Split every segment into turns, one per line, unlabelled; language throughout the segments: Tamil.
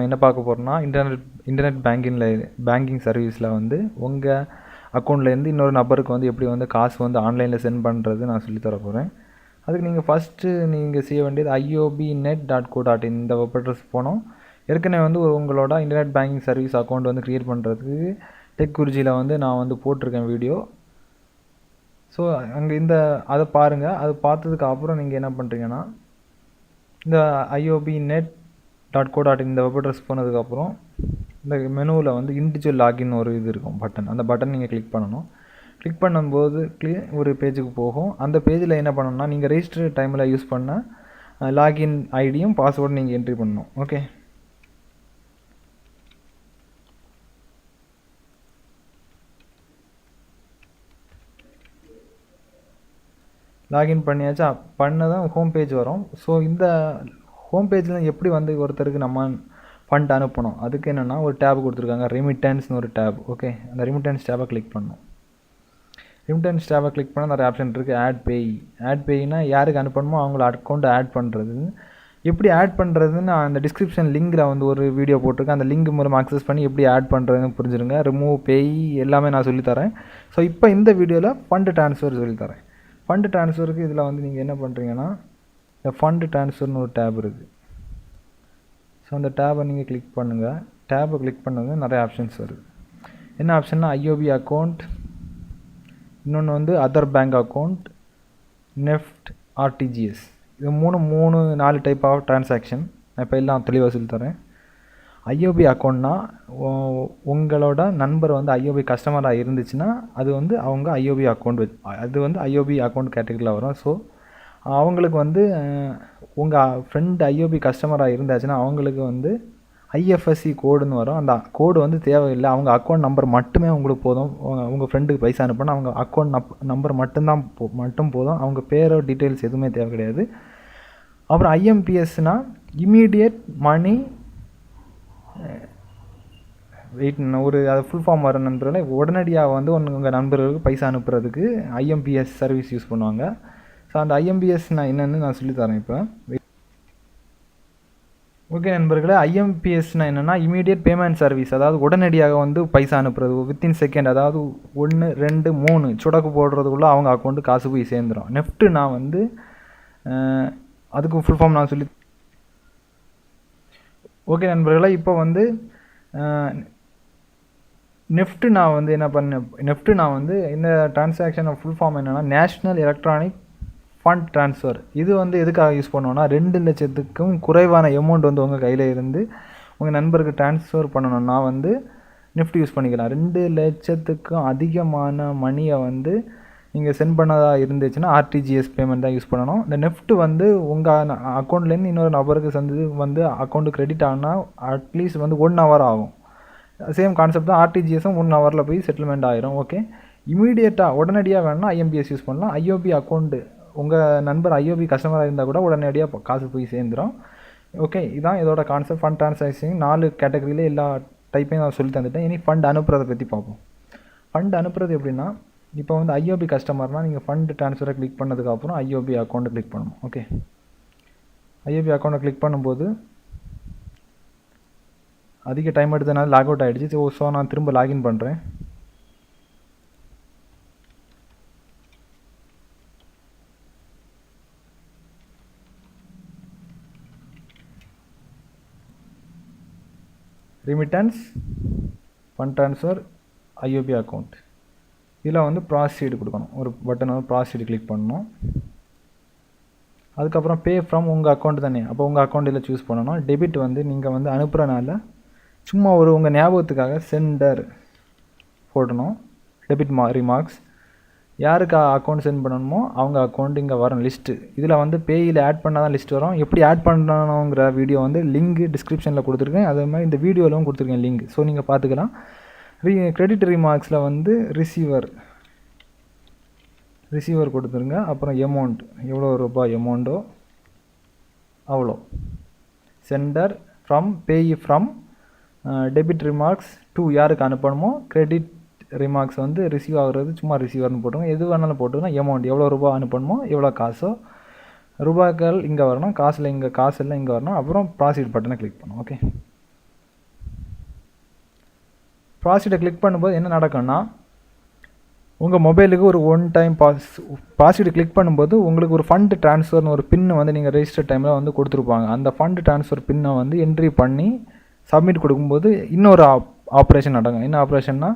என்ன பார்க்க போகிறோம்னா இன்டர்நெட் பேங்கிங் சர்வீஸில் வந்து உங்கள் அக்கௌண்ட்லேருந்து இன்னொரு நபருக்கு வந்து எப்படி வந்து காசு வந்து ஆன்லைனில் சென்ட் பண்ணுறது நான் சொல்லித்தர போகிறேன். அதுக்கு நீங்கள் ஃபஸ்ட்டு செய்ய வேண்டியது iobnet.co.in இந்த வெப் அட்ரஸ் போனோம். ஏற்கனவே வந்து உங்களோட இன்டர்நெட் பேங்கிங் சர்வீஸ் அக்கௌண்ட் வந்து க்ரியேட் பண்ணுறதுக்கு டெக் குருஜியில் வந்து நான் வந்து போட்டிருக்கேன் வீடியோ. ஸோ அங்கே அதை பாருங்கள். அது பார்த்ததுக்கு அப்புறம் நீங்கள் என்ன பண்ணுறீங்கன்னா, இந்த iobnet.co.in இந்த வெப் அட்ரஸ் போனதுக்கப்புறம் இந்த மெனுவில் வந்து இண்டிவிஜுவல் லாகின் ஒரு இது இருக்கும் பட்டன். அந்த பட்டன் நீங்கள் கிளிக் பண்ணணும். கிளிக் பண்ணும்போது ஒரு பேஜுக்கு போகும். அந்த பேஜில் என்ன பண்ணணும்னா, நீங்கள் ரெஜிஸ்டர் டைமில் யூஸ் பண்ண லாகின் ஐடியும் பாஸ்வேர்டும் நீங்கள் என்ட்ரி பண்ணணும். ஓகே, லாகின் பண்ணியாச்சா? பண்ணதான் ஹோம் பேஜ் வரும். ஸோ இந்த ஹோம் பேஜில் எப்படி வந்து ஒருத்தருக்கு நம்ம ஃபண்ட் அனுப்பணும், அதுக்கு என்னென்னா ஒரு டேப் கொடுத்துருக்காங்க, ரெமிட்டன்ஸ்னு ஒரு டேப். ஓகே, அந்த ரெமிட்டன்ஸ் டேப்பை கிளிக் பண்ணணும். ரெமிட்டன்ஸ் டேப்பை கிளிக் பண்ணால் நிறைய ஆப்ஷன் இருக்குது. ஆட் பேய்னா யாருக்கு அனுப்பணுமோ அவங்கள அக்கௌண்ட்டை ஆட் பண்ணுறது. எப்படி ஆட் பண்ணுறதுன்னு அந்த டிஸ்கிரிப்ஷன் லிங்கில் வந்து ஒரு வீடியோ போட்டிருக்கேன். அந்த லிங்க் மூலமாக அக்சஸ் பண்ணி எப்படி ஆட் பண்ணுறதுன்னு புரிஞ்சுருங்க. ரிமூவ் பேய் எல்லாமே நான் சொல்லித்தரேன். ஸோ இப்போ இந்த வீடியோவில் ஃபண்டு ட்ரான்ஸ்ஃபர் சொல்லித்தரேன். ஃபண்டு ட்ரான்ஸ்ஃபருக்கு இதில் வந்து நீங்கள் என்ன பண்ணுறீங்கன்னா, இந்த ஃபண்டு ட்ரான்ஸ்ஃபர்னு ஒரு டேப் இருக்குது. ஸோ அந்த டேப்பை நீங்கள் கிளிக் பண்ணுங்கள். டேப்பை கிளிக் பண்ணது நிறைய ஆப்ஷன்ஸ் வருது. என்ன ஆப்ஷன்னா, ஐஓபி அக்கௌண்ட், இன்னொன்று வந்து other bank account, NEFT, RTGS. இது 4 டைப் ஆஃப் ட்ரான்சாக்ஷன். நான் இப்போ எல்லாம் தெளிவாக சொல்லித்தரேன். ஐஓபி அக்கௌண்ட்னா உங்களோட நண்பர் வந்து ஐஓபி கஸ்டமராக இருந்துச்சுன்னா அது வந்து அவங்க ஐஓபி அக்கௌண்ட் அது வந்து ஐஓபி அக்கௌண்ட் கேட்டகரியில் வரும். ஸோ அவங்களுக்கு வந்து உங்கள் ஃப்ரெண்ட் ஐஓபி கஸ்டமராக இருந்தாச்சுன்னா அவங்களுக்கு வந்து ஐஎஃப்எஸ்சி கோடுன்னு வரும். அந்த கோடு வந்து தேவையில்லை. அவங்க அக்கௌண்ட் நம்பர் மட்டுமே உங்களுக்கு போதும். உங்கள் ஃப்ரெண்டுக்கு பைசா அனுப்பினா அவங்க அக்கௌண்ட் நம்பர் மட்டும் போதும். அவங்க பேரோ டீட்டெயில்ஸ் எதுவுமே தேவை கிடையாது. அப்புறம் ஐஎம்பிஎஸ்னால் இமீடியட் மணி ஒரு அது ஃபுல் ஃபார்ம் வர நண்பர்களை உடனடியாக வந்து உங்கள் நண்பர்களுக்கு பைசா அனுப்புறதுக்கு ஐஎம்பிஎஸ் சர்வீஸ் யூஸ் பண்ணுவாங்க. ஸோ அந்த ஐஎம்பிஎஸ் நான் என்னென்னு நான் சொல்லித்தரேன் இப்போ. ஓகே நண்பர்களே, ஐஎம்பிஎஸ்னால் என்னென்னா இமீடியட் பேமெண்ட் சர்வீஸ். அதாவது உடனடியாக வந்து பைசா அனுப்புறது வித்தின் செகண்ட். அதாவது 1, 2, 3 சுடக்கு போடுறதுக்குள்ளே அவங்க அக்கௌண்ட்டு காசு போய் சேர்ந்துடும். நெஃப்ட்டு நான் வந்து அதுக்கு ஃபுல் ஃபார்ம் நான் சொல்லி. ஓகே நண்பர்களே, இப்போ வந்து நெஃப்ட்டு நான் வந்து என்ன பண்ணேன், நான் வந்து இந்த டிரான்சாக்ஷன் ஃபுல் ஃபார்ம் என்னென்னா நேஷ்னல் எலக்ட்ரானிக் ஃபண்ட் ட்ரான்ஸ்ஃபர். இது வந்து எதுக்காக யூஸ் பண்ணுவோன்னா, 2 லட்சத்துக்கும் குறைவான அமௌண்ட் வந்து உங்கள் கையில் இருந்து உங்கள் நண்பருக்கு ட்ரான்ஸ்ஃபர் பண்ணணும்னா வந்து நெஃப்ட் யூஸ் பண்ணிக்கலாம். 2 லட்சத்துக்கும் அதிகமான மணியை வந்து நீங்கள் சென்ட் பண்ணதாக இருந்துச்சுன்னா ஆர்டிஜிஎஸ் பேமெண்ட் தான் யூஸ் பண்ணணும். இந்த நெஃப்ட் வந்து உங்கள் அக்கௌண்ட்லேருந்து இன்னொரு நபருக்கு வந்து அக்கௌண்ட்டு கிரெடிட் ஆனால் அட்லீஸ்ட் வந்து 1 hour ஆகும். சேம் கான்செப்ட் தான். ஆர்டிஜிஎஸும் 1 hourல போய் செட்டில்மெண்ட் ஆயிரும். ஓகே, இமீடியட்டாக உடனடியாக வேணும்னா ஐஎம்பிஎஸ் யூஸ் பண்ணலாம். ஐஓபி அக்கௌண்ட்டு உங்கள் நண்பர் ஐஓபி கஸ்டமராக இருந்தால் கூட உடனடியாக காசு போய் சேர்ந்துடும். ஓகே, இதுதான் இதோட கான்செப்ட். ஃபண்ட் ட்ரான்சாக்ஷன் 4 கேட்டகரியில் எல்லா டைப்பையும் நான் சொல்லி தந்துட்டேன். இனி ஃபண்ட் அனுப்புறதை பற்றி பார்ப்போம். ஃபண்ட் அனுப்புறது எப்படின்னா, இப்போ வந்து ஐஓபி கஸ்டமர்னால் நீங்கள் ஃபண்ட் ட்ரான்ஸ்ஃபரை கிளிக் பண்ணதுக்கப்புறம் ஐஓபி அக்கௌண்ட்டை கிளிக் பண்ணணும். ஓகே, ஐஓபி அக்கௌண்ட்டை கிளிக் பண்ணும்போது அதிக டைம் எடுத்ததுனால லாக் அவுட் ஆகிடுச்சு. ஸோ நான் திரும்ப லாகின் பண்ணுறேன். Remittance, fund transfer, IOB account. இதில் வந்து ப்ராசீடு கொடுக்கணும். ஒரு பட்டன் வந்து ப்ராசீடு கிளிக் பண்ணணும். அதுக்கப்புறம் பே ஃப்ரம் உங்கள் அக்கௌண்ட் தானே, அப்போ உங்கள் அக்கௌண்ட்டில் சூஸ் பண்ணணும். டெபிட் வந்து நீங்கள் வந்து அனுப்புகிறனால சும்மா உங்கள் ஞாபகத்துக்காக சென்டர் போடணும். Debit remarks. யாருக்கு அக்கௌண்ட் சென்ட் பண்ணணுமோ அவங்க அக்கௌண்ட் இங்கே வரும் லிஸ்ட்டு. இதில் வந்து பேயில் ஆட் பண்ணால் தான் லிஸ்ட் வரும். எப்படி ஆட் பண்ணணுங்கிற வீடியோ வந்து லிங்க் டிஸ்கிரிப்ஷனில் கொடுத்துருக்கேன். அதே மாதிரி இந்த வீடியோவிலும் கொடுத்துருக்கேன் லிங்க். ஸோ நீங்கள் பார்த்துக்கலாம். கிரெடிட் ரிமார்க்ஸில் வந்து ரிசீவர் கொடுத்துருங்க. அப்புறம் அமௌண்ட் எவ்வளோ ரூபாய் அமௌண்ட்டோ அவ்வளோ. சென்டர் ஃப்ரம், பேய் ஃப்ரம், டெபிட் ரிமார்க்ஸ் டு யாருக்கு அனுப்பணுமோ, கிரெடிட் ரிமார்க்ஸ் வந்து ரிசீவ் ஆகுறது சும்மா ரிசீவர்னு போட்டுருங்க. எது வேணாலும் போட்டுருங்க. அமௌண்ட் எவ்வளோ ரூபா அனுப்பணுமோ, எவ்வளோ காசோ, ரூபாய்கள் இங்கே வரணும், காசில் இங்கே காசு எல்லாம் இங்கே வரணும். அப்புறம் ப்ராசீட் பட்டனை கிளிக் பண்ணணும். ஓகே, ப்ராசீடை கிளிக் பண்ணும்போது என்ன நடக்கும்னா உங்கள் மொபைலுக்கு ஒரு ஒன் டைம் ப்ராசீடை கிளிக் பண்ணும்போது உங்களுக்கு ஒரு ஃபண்டு ட்ரான்ஸ்ஃபர்னு ஒரு பின்னு வந்து நீங்கள் ரெஜிஸ்டர் டைமில் வந்து கொடுத்துருப்பாங்க. அந்த ஃபண்டு ட்ரான்ஸ்ஃபர் பின்னை வந்து என்ட்ரி பண்ணி சப்மிட் கொடுக்கும்போது இன்னொரு ஆப்ரேஷன் நடக்கும். என்ன ஆப்ரேஷன்னா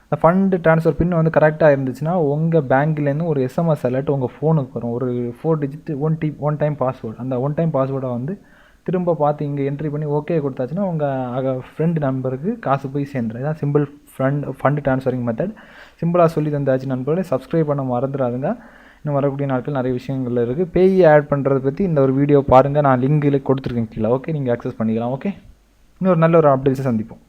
அந்த ஃபண்டு ட்ரான்ஸ்ஃபர் பின் வந்து கரெக்டாக இருந்துச்சுன்னா உங்கள் பேங்க்லேருந்து ஒரு எஸ்எம்எஸ் அலர்ட் உங்கள் ஃபோனுக்கு வரும். ஒரு 4 டிஜிட் ஒன் டைம் பாஸ்வேர்டு. அந்த ஒன் டைம் பாஸ்வேர்டை வந்து திரும்ப பார்த்து இங்கே என்ட்ரி பண்ணி ஓகே கொடுத்தாச்சுன்னா உங்கள் ஃப்ரெண்டு நம்பருக்கு காசு போய் சேர்ந்துடும். இதான் சிம்பிள் ஃபண்டு ட்ரான்ஸ்ஃபரிங் மெத்தட். சிம்பிளாக சொல்லி தந்தாச்சு நண்பர்களே. சப்ஸ்கிரைப் பண்ண மறந்துடாதுங்க. இன்னும் வரக்கூடிய நாட்கள் நிறைய விஷயங்கள் இருக்குது. பேய் ஆட் பண்ணுறதை பற்றி இந்த ஒரு வீடியோ பாருங்கள். நான் லிங்கில் கொடுத்துருக்கேன் கீழே. ஓகே, நீங்கள் அக்சஸ் பண்ணிக்கலாம். ஓகே, இன்னொரு நல்ல ஒரு அப்டேட்ஸை சந்திப்போம்.